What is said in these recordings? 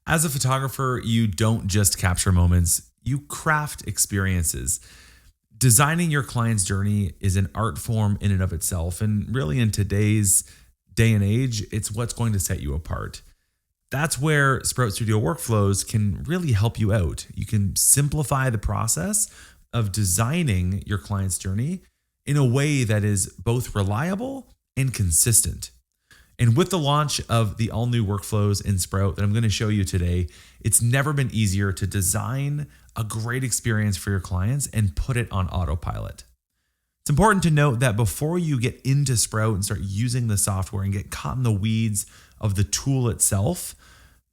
As a photographer, you don't just capture moments, you craft experiences. Designing your client's journey is an art form in and of itself. And really, in today's day and age, it's what's going to set you apart. That's where Sprout Studio Workflows can really help you out. You can simplify the process of designing your client's journey in a way that is both reliable and consistent. And with the launch of the all new workflows in Sprout that I'm going to show you today, it's never been easier to design a great experience for your clients and put it on autopilot. It's important to note that before you get into Sprout and start using the software and get caught in the weeds of the tool itself,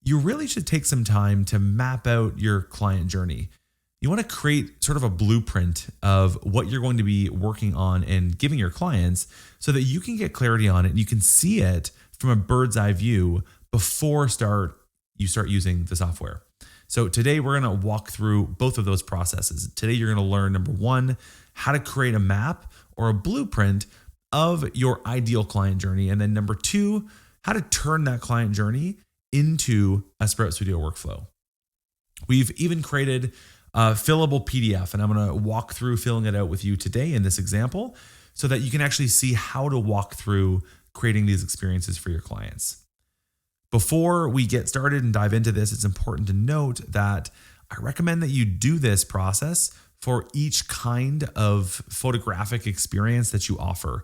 you really should take some time to map out your client journey. You want to create sort of a blueprint of what you're going to be working on and giving your clients so that you can get clarity on it and you can see it from a bird's eye view before you start using the software. So today we're going to walk through both of those processes. Today you're going to learn, number one, how to create a map or a blueprint of your ideal client journey. And then number two, how to turn that client journey into a Sprout Studio workflow. We've even created a fillable PDF, and I'm going to walk through filling it out with you today in this example so that you can actually see how to walk through creating these experiences for your clients. Before we get started and dive into this, it's important to note that I recommend that you do this process for each kind of photographic experience that you offer.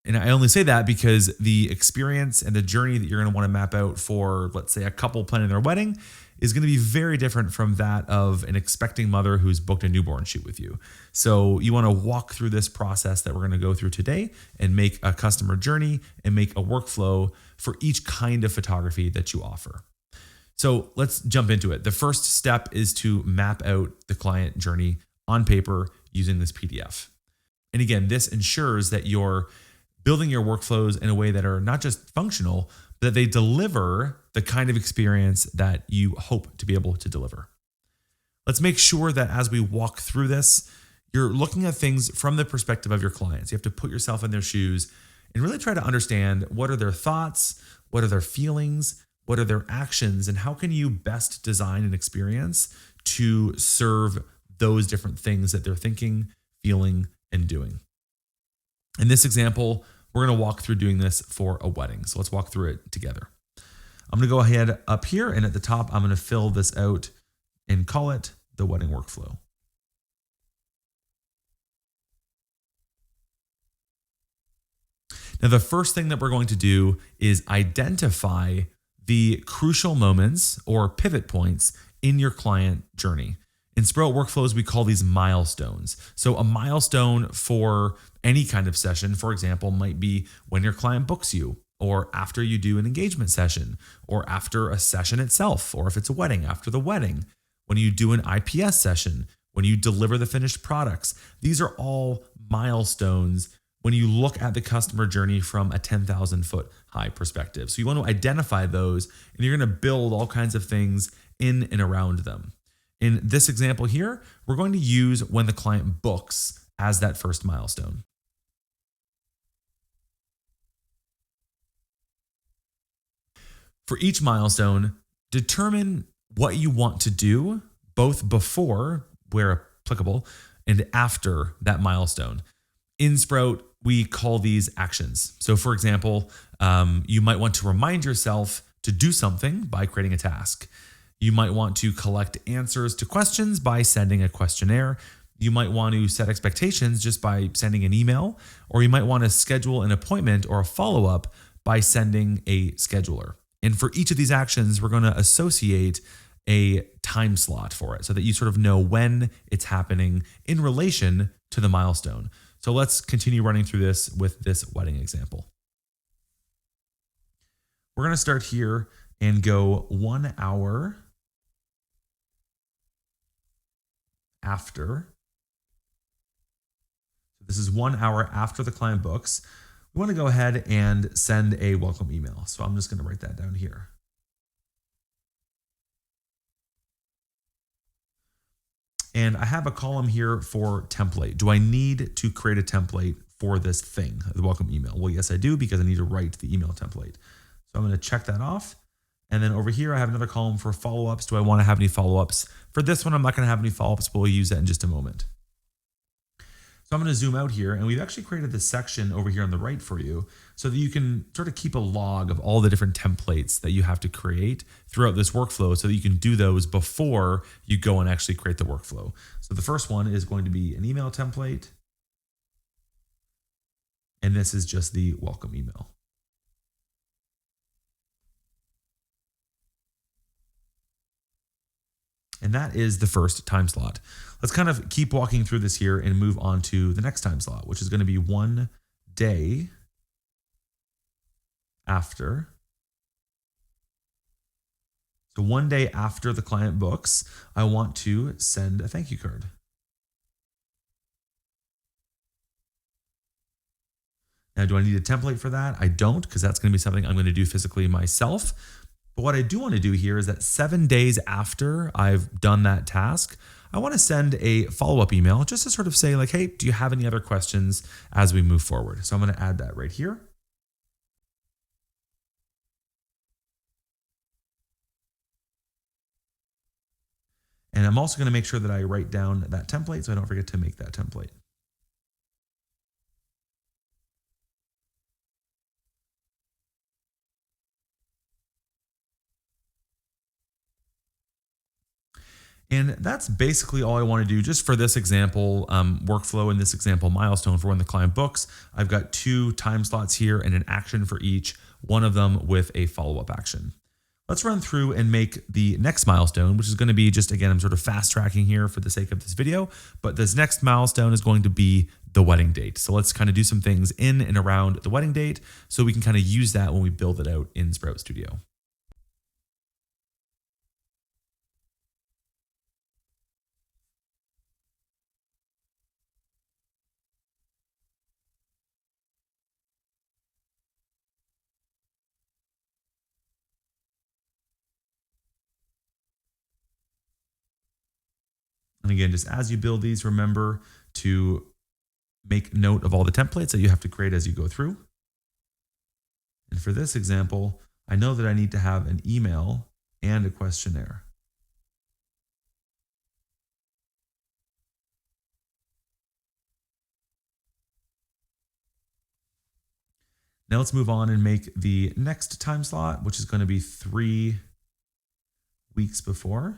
And I only say that because the experience and the journey that you're going to want to map out for, let's say, a couple planning their wedding is going to be very different from that of an expecting mother who's booked a newborn shoot with you. So you want to walk through this process that we're going to go through today and make a customer journey and make a workflow for each kind of photography that you offer. So let's jump into it. The first step is to map out the client journey on paper using this PDF. And again, this ensures that you're building your workflows in a way that are not just functional, but that they deliver the kind of experience that you hope to be able to deliver. Let's make sure that as we walk through this, you're looking at things from the perspective of your clients. You have to put yourself in their shoes and really try to understand what are their thoughts, what are their feelings, what are their actions, and how can you best design an experience to serve those different things that they're thinking, feeling, and doing. In this example, we're going to walk through doing this for a wedding. So let's walk through it together. I'm going to go ahead up here, and at the top, I'm going to fill this out and call it the wedding workflow. Now, the first thing that we're going to do is identify the crucial moments or pivot points in your client journey. In Sprout Workflows, we call these milestones. So a milestone for any kind of session, for example, might be when your client books you, or after you do an engagement session, or after a session itself, or if it's a wedding, after the wedding, when you do an IPS session, when you deliver the finished products. These are all milestones when you look at the customer journey from a 10,000 foot high perspective. So you want to identify those, and you're going to build all kinds of things in and around them. In this example here, we're going to use when the client books as that first milestone. For each milestone, determine what you want to do both before, where applicable, and after that milestone. In Sprout, we call these actions. So for example, you might want to remind yourself to do something by creating a task. You might want to collect answers to questions by sending a questionnaire. You might want to set expectations just by sending an email, or you might want to schedule an appointment or a follow-up by sending a scheduler. And for each of these actions, we're going to associate a time slot for it so that you sort of know when it's happening in relation to the milestone. So let's continue running through this with this wedding example. We're going to start here and go 1 hour after. This is 1 hour after the client books. We want to go ahead and send a welcome email. So I'm just going to write that down here. And I have a column here for template. Do I need to create a template for this thing, the welcome email? Well, yes, I do, because I need to write the email template. So I'm going to check that off. And then over here, I have another column for follow-ups. Do I want to have any follow-ups? For this one, I'm not going to have any follow-ups, but we'll use that in just a moment. So I'm going to zoom out here, and we've actually created this section over here on the right for you so that you can sort of keep a log of all the different templates that you have to create throughout this workflow so that you can do those before you go and actually create the workflow. So the first one is going to be an email template. And this is just the welcome email. And that is the first time slot. Let's kind of keep walking through this here and move on to the next time slot, which is going to be 1 day after. So 1 day after the client books, I want to send a thank you card. Now, do I need a template for that? I don't, because that's going to be something I'm going to do physically myself. But what I do want to do here is that 7 days after I've done that task, I want to send a follow-up email just to sort of say like, hey, do you have any other questions as we move forward? So I'm going to add that right here. And I'm also going to make sure that I write down that template so I don't forget to make that template. And that's basically all I want to do just for this example workflow and this example milestone for when the client books. I've got 2 time slots here and an action for each, one of them with a follow-up action. Let's run through and make the next milestone, which is going to be just, again, I'm sort of fast tracking here for the sake of this video, but this next milestone is going to be the wedding date. So let's kind of do some things in and around the wedding date so we can kind of use that when we build it out in Sprout Studio. And again, just as you build these, remember to make note of all the templates that you have to create as you go through. And for this example, I know that I need to have an email and a questionnaire. Now let's move on and make the next time slot, which is going to be 3 weeks before.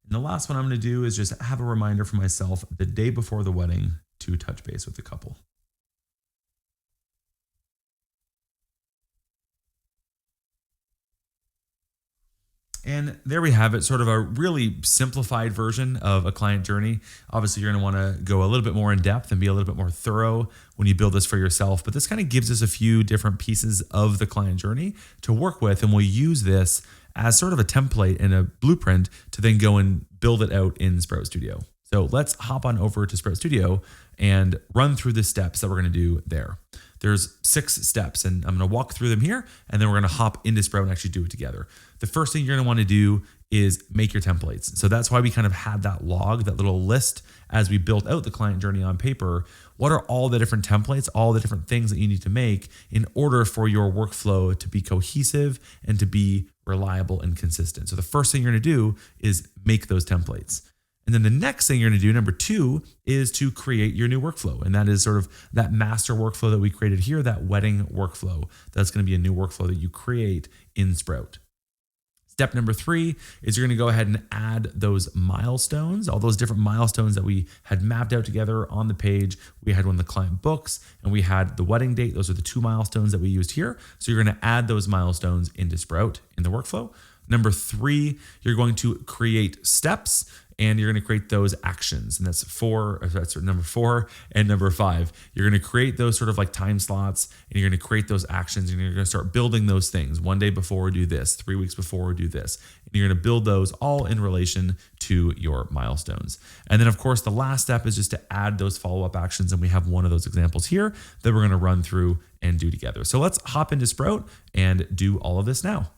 And the last one I'm going to do is just have a reminder for myself the day before the wedding to touch base with the couple. And there we have it, sort of a really simplified version of a client journey. Obviously, you're going to want to go a little bit more in depth and be a little bit more thorough when you build this for yourself. But this kind of gives us a few different pieces of the client journey to work with. And we'll use this as sort of a template and a blueprint to then go and build it out in Sprout Studio. So let's hop on over to Sprout Studio and run through the steps that we're going to do there. There's 6 steps, and I'm going to walk through them here, and then we're going to hop into Sprout and actually do it together. The first thing you're going to want to do is make your templates. So that's why we kind of had that log, that little list as we built out the client journey on paper. What are all the different templates, all the different things that you need to make in order for your workflow to be cohesive and to be reliable and consistent? So the first thing you're going to do is make those templates. And then the next thing you're going to do, number 2, is to create your new workflow. And that is sort of that master workflow that we created here, that wedding workflow. That's going to be a new workflow that you create in Sprout. Step number 3 is you're going to go ahead and add those milestones, all those different milestones that we had mapped out together on the page. We had when the client books and we had the wedding date. Those are the 2 milestones that we used here. So you're going to add those milestones into Sprout in the workflow. Number 3, you're going to create steps. and you're going to create those actions. And that's number 4 and number 5. You're going to create those sort of like time slots, and you're going to create those actions, and you're going to start building those things. 1 day before, do this. 3 weeks before, do this. And you're going to build those all in relation to your milestones. And then of course, the last step is just to add those follow-up actions. And we have one of those examples here that we're going to run through and do together. So let's hop into Sprout and do all of this now.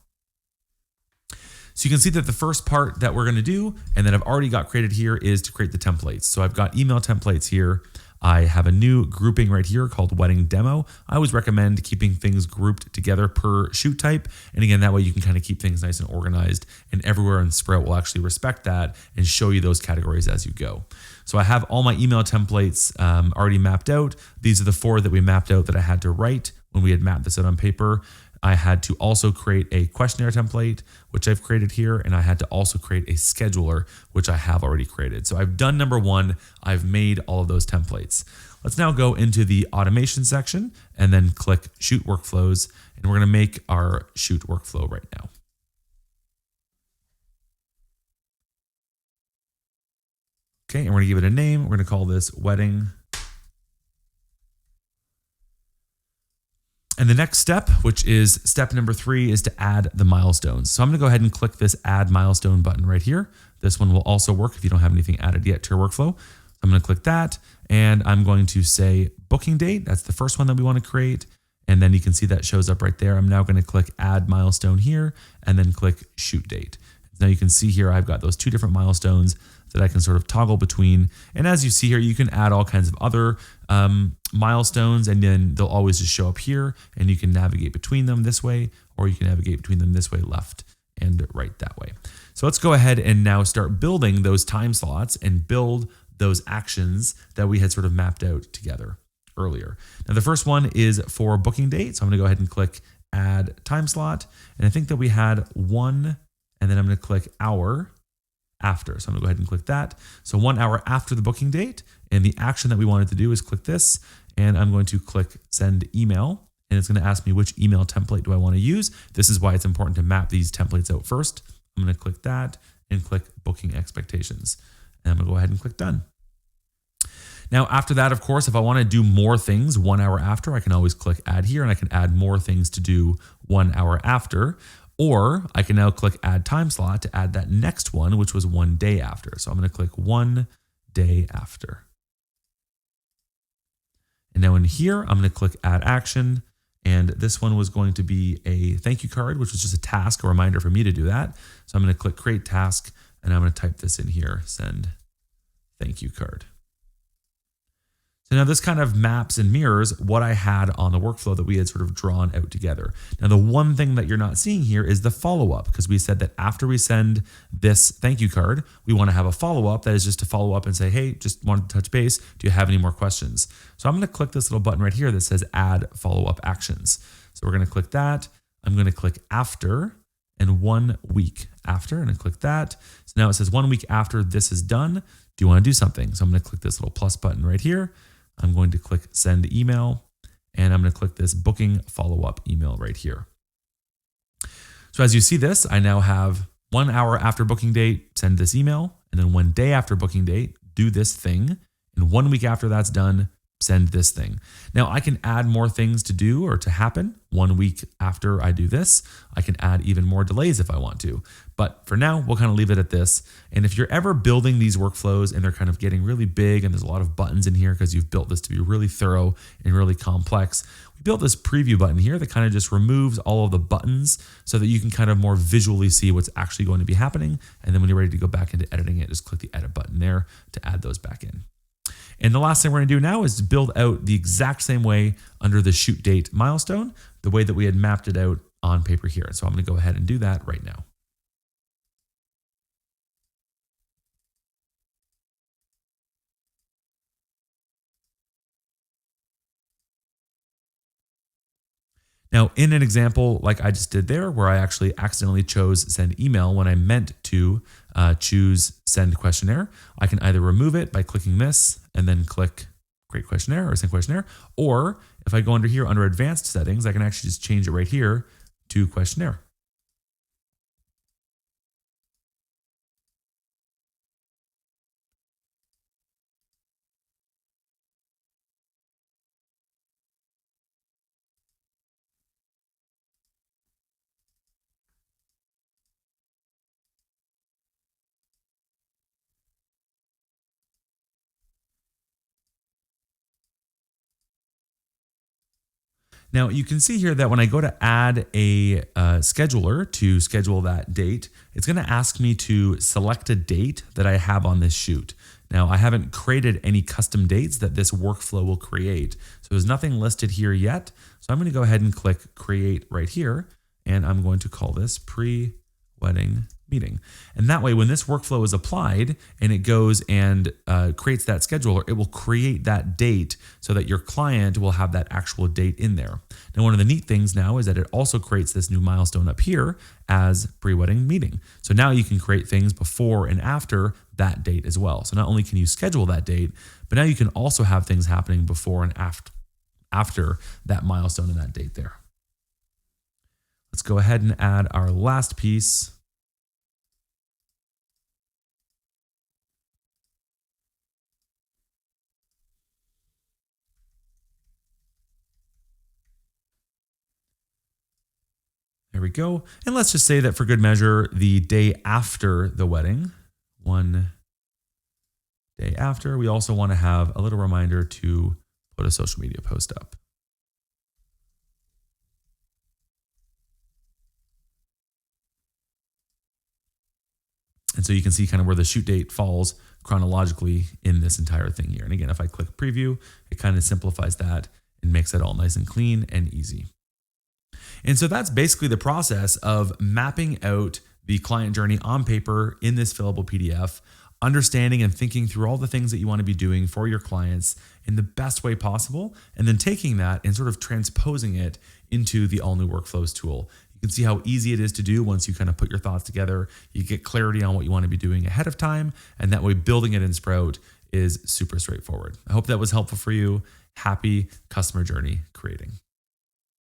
So you can see that the first part that we're going to do, and that I've already got created here, is to create the templates. So I've got email templates here. I have a new grouping right here called wedding demo. I always recommend keeping things grouped together per shoot type. And again, that way you can kind of keep things nice and organized, and everywhere in Sprout will actually respect that and show you those categories as you go. So I have all my email templates already mapped out. These are the 4 that we mapped out that I had to write when we had mapped this out on paper. I had to also create a questionnaire template, which I've created here, and I had to also create a scheduler, which I have already created. So I've done number 1. I've made all of those templates. Let's now go into the automation section and then click Shoot Workflows, and we're going to make our shoot workflow right now. Okay, and we're going to give it a name. We're going to call this Wedding. And the next step, which is step number 3, is to add the milestones. So I'm going to go ahead and click this Add Milestone button right here. This one will also work if you don't have anything added yet to your workflow. I'm going to click that, and I'm going to say booking date. That's the first one that we want to create. And then you can see that shows up right there. I'm now going to click Add Milestone here, and then click Shoot Date. Now you can see here I've got those 2 different milestones that I can sort of toggle between. And as you see here, you can add all kinds of other milestones, and then they'll always just show up here, and you can navigate between them this way, or you can navigate between them this way, left and right that way. So let's go ahead and now start building those time slots and build those actions that we had sort of mapped out together earlier. Now the first one is for booking date. So I'm going to go ahead and click Add Time Slot. And I think that we had 1, and then I'm going to click Hour after. So I'm going to go ahead and click that. So 1 hour after the booking date. And the action that we wanted to do is click this. And I'm going to click Send Email. And it's going to ask me which email template do I want to use. This is why it's important to map these templates out first. I'm going to click that and click Booking Expectations. And I'm going to go ahead and click Done. Now, after that, of course, if I want to do more things 1 hour after, I can always click Add here, and I can add more things to do 1 hour after. Or I can now click Add Time Slot to add that next one, which was 1 day after. So I'm going to click 1 day after. And now in here, I'm going to click Add Action. And this one was going to be a thank you card, which was just a task, a reminder for me to do that. So I'm going to click Create Task, and I'm going to type this in here, Send Thank You Card. So now this kind of maps and mirrors what I had on the workflow that we had sort of drawn out together. Now, the one thing that you're not seeing here is the follow-up, because we said that after we send this thank you card, we want to have a follow-up that is just to follow up and say, hey, just wanted to touch base. Do you have any more questions? So I'm going to click this little button right here that says Add Follow-up Actions. So we're going to click that. I'm going to click After and 1 week after, and I click that. So now it says 1 week after this is done. Do you want to do something? So I'm going to click this little plus button right here. I'm going to click Send Email, and I'm going to click this Booking Follow-up Email right here. So as you see this, I now have 1 hour after booking date, send this email, and then 1 day after booking date, do this thing, and 1 week after that's done, send this thing. Now I can add more things to do or to happen 1 week after I do this. I can add even more delays if I want to. But for now, we'll kind of leave it at this. And if you're ever building these workflows and they're kind of getting really big and there's a lot of buttons in here because you've built this to be really thorough and really complex, we built this preview button here that kind of just removes all of the buttons so that you can kind of more visually see what's actually going to be happening. And then when you're ready to go back into editing it, just click the edit button there to add those back in. And the last thing we're going to do now is to build out the exact same way under the shoot date milestone, the way that we had mapped it out on paper here. So I'm going to go ahead and do that right now. Now, in an example like I just did there, where I actually accidentally chose send email when I meant to choose send questionnaire, I can either remove it by clicking this and then click create questionnaire or send questionnaire, or if I go under here under advanced settings, I can actually just change it right here to questionnaire. Now you can see here that when I go to add a scheduler to schedule that date, it's going to ask me to select a date that I have on this shoot. Now I haven't created any custom dates that this workflow will create. So there's nothing listed here yet. So I'm going to go ahead and click create right here. And I'm going to call this pre-wedding meeting. And that way, when this workflow is applied and it goes and creates that scheduler, it will create that date so that your client will have that actual date in there. Now, one of the neat things now is that it also creates this new milestone up here as pre-wedding meeting. So now you can create things before and after that date as well. So not only can you schedule that date, but now you can also have things happening before and after that milestone and that date there. Let's go ahead and add our last piece. There we go. And let's just say that for good measure, the day after the wedding, one day after, we also want to have a little reminder to put a social media post up. And so you can see kind of where the shoot date falls chronologically in this entire thing here. And again, if I click preview, it kind of simplifies that and makes it all nice and clean and easy. And so that's basically the process of mapping out the client journey on paper in this fillable PDF, understanding and thinking through all the things that you want to be doing for your clients in the best way possible, and then taking that and sort of transposing it into the All New Workflows tool. You can see how easy it is to do once you kind of put your thoughts together. You get clarity on what you want to be doing ahead of time, and that way building it in Sprout is super straightforward. I hope that was helpful for you. Happy customer journey creating.